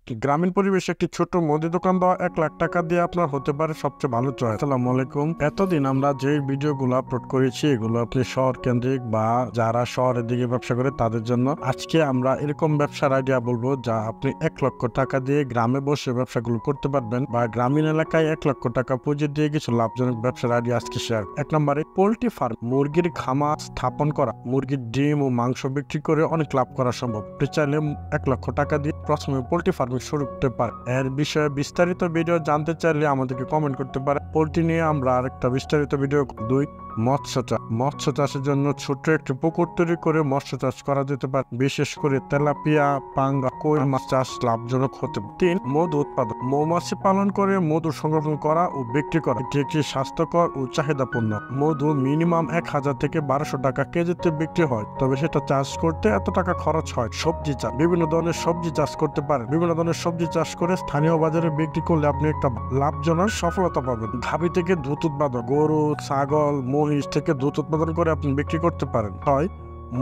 গ্রামীণ পরিবেশে একটি ছোট মুদি দোকান দেওয়া 1 লাখ টাকা দিয়ে আপনার হতে পারে সবচেয়ে ভালো চয়েস। আসসালামু আলাইকুম। এতদিন আমরা যে ভিডিওগুলো আপলোড করেছি এগুলো আপনি শহর কেন্দ্রিক বা যারা শহরের দিকে ব্যবসা করে তাদের জন্য। আজকে আমরা এরকম ব্যবসার আইডিয়া বলবো যা আপনি 1 লক্ষ টাকা দিয়ে গ্রামে বসে ব্যবসাগুলো করতে পারবেন, বা গ্রামীণ এলাকায় 1 লক্ষ টাকা পুঁজি দিয়ে কিছু লাভজনক ব্যবসার আইডিয়া আজকে শেয়ার। 1 নম্বরে পোল্ট্রি ফার্ম, মুরগির খামার স্থাপন করা। মুরগির ডিম ও মাংস বিক্রি করে অনেক লাভ করা সম্ভব। আপনি চাইলে 1 লক্ষ টাকা দিয়ে প্রথমে পোল্ট্রি ফার্ম শুরু করতে পারে। এর বিষয়ে বিস্তারিত ভিডিও জানতে চাইলে আমাদেরকে কমেন্ট করতে পারে। পোল্ট্রি নিয়ে আমরা আরেকটা বিস্তারিত ভিডিও। 2, মৎস্য চাষ। মৎস্য চাষের জন্য ছোট্ট একটি পুকুর তৈরি করে মৎস্য চাষ করা যেতে পারে, বিশেষ করে তেলাপিয়া, পাঙ্গা, কই মাছ চাষ লাভজনক হতে পারে। 3, মধু উৎপাদন। মৌমাছি পালন করে মধু সংরক্ষণ করা ও বিক্রি করা। এটি একটি স্বাস্থ্যকর ও চাহিদাপূর্ণ। মধু মিনিমাম 1000 থেকে 1200 টাকা কেজিতে বিক্রি হয়, তবে সেটা চাষ করতে এত টাকা খরচ হয়। সবজি চাষ। বিভিন্ন ধরনের সবজি চাষ করতে পারেন। বিভিন্ন ধরনের সবজি চাষ করে স্থানীয় বাজারে বিক্রি করলে আপনি একটা লাভজনক সফলতা পাবেন। গাভী থেকে দুধ উৎপাদন। গরু, ছাগল, মহিষ থেকে দুধ উৎপাদন করে আপনি বিক্রি করতে পারেন। 6,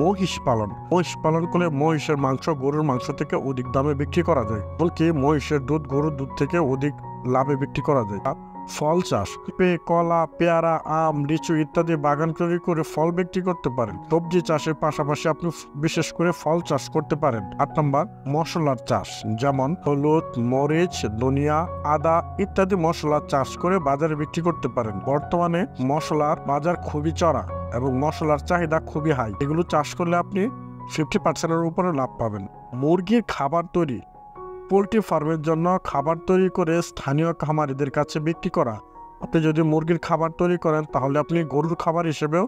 মহিষ পালন। মহিষ পালন করলে মহিষের মাংস গরুর মাংস থেকে অধিক দামে বিক্রি করা যায়, বলকি মহিষের দুধ গরুর দুধ থেকে অধিক লাভে বিক্রি করা যায়। ফল চাষ। কলা, পেয়ারা, আম, লিচু ইত্যাদি বাগান তৈরি করে ফল বিক্রি করতে পারেন। সবজি চাষের পাশাপাশি আপনি বিশেষ করে ফল চাষ করতে পারেন। 8 নম্বর, মশলার চাষ, যেমন হলুদ, মরিচ, ধনিয়া, আদা ইত্যাদি মশলা চাষ করে বাজারে বিক্রি করতে পারেন। বর্তমানে মশলার বাজার খুবই চড়া এবং মশলার চাহিদা খুবই হাই। এগুলো চাষ করলে আপনি 50%-এর উপরে লাভ পাবেন। মুরগির খাবার তৈরি। পোল্ট্রি ফার্মের জন্য খাবার তৈরি করে স্থানীয় খামারিদের কাছে বিক্রি করা। আপনি যদি মুরগির খাবার তৈরি করেন তাহলে আপনি গরুর খাবার হিসেবেও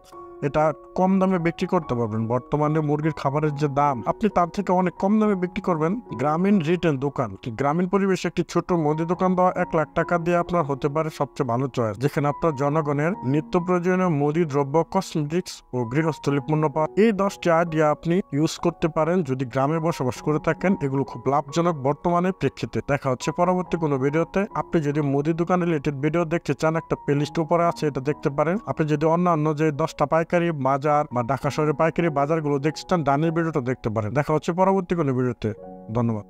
এটা কম দামে বিক্রি করতে পারবেন। বর্তমানে মুরগির খাবারের যে দাম, আপনি তার থেকে অনেক কম দামে বিক্রি করবেন। গ্রামীণ রিটেল দোকান। গ্রামীণ পরিবেশে একটি ছোট মুদি দোকান দেওয়া 1 লাখ টাকা দিয়ে আপনার হতে পারে সবচেয়ে ভালো চয়েস, যেখানে আপনার জনগণের নিত্য প্রয়োজনীয় মুদি দ্রব্য, কসমেটিক্স ও গৃহস্থলী পণ্য পাওয়া। এই 10টি আইডিয়া আপনি ইউজ করতে পারেন যদি গ্রামে বসবাস করে থাকেন। এগুলো খুব লাভজনক বর্তমানে প্রেক্ষিতে। দেখা হচ্ছে পরবর্তী কোনো ভিডিওতে। আপনি যদি মুদি দোকান রিলেটেড ভিডিও দেখতে চান, একটা প্লেলিস্ট উপরে আছে, এটা দেখতে পারেন। আপনি যদি অন্যান্য যে 10টা পাইকারি বাজার বা ঢাকা শহরের পাইকারি বাজারগুলো দেখতে চান, ডানের ভিডিওটা দেখতে পারেন। দেখা হচ্ছে পরবর্তী কোনো ভিডিওতে। ধন্যবাদ।